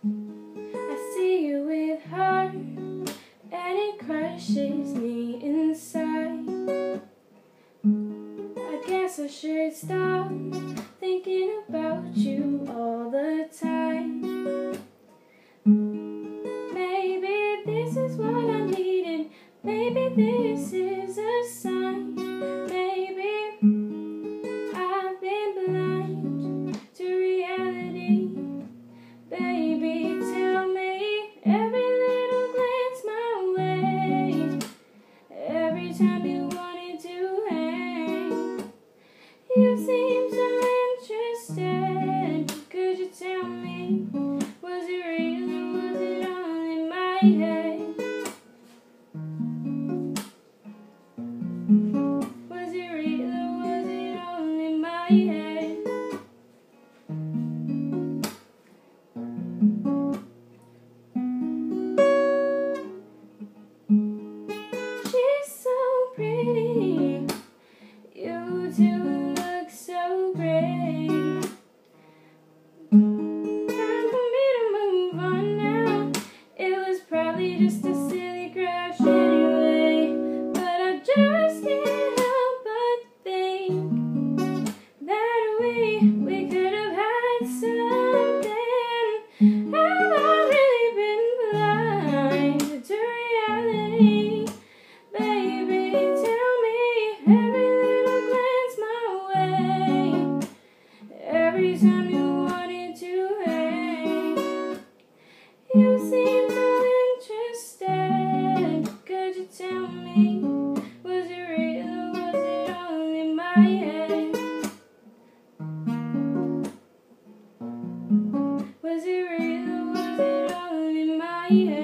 I see you with her, and it crushes me inside. I guess I should stop thinking about you all the time. Maybe this is what I needed. Maybe this is a sign. Maybe I've been blind to reality. Baby, tell me every little glance my way. Every time you wanted to hang, you seem so interested. Could you tell me, was it real or was it all in my head? Was it real or was it all in my head? She's so pretty, you two look so great. Time for me to move on now. It was probably just a silly crush anyway, but I just can't help but think that we could have had something. Have I really been blind to reality? Baby, tell me every little glance my way. Every time you wanted to hang, you seem so interested. Could you tell me, was it real or was it all in my head? Was it real or was it all in my head?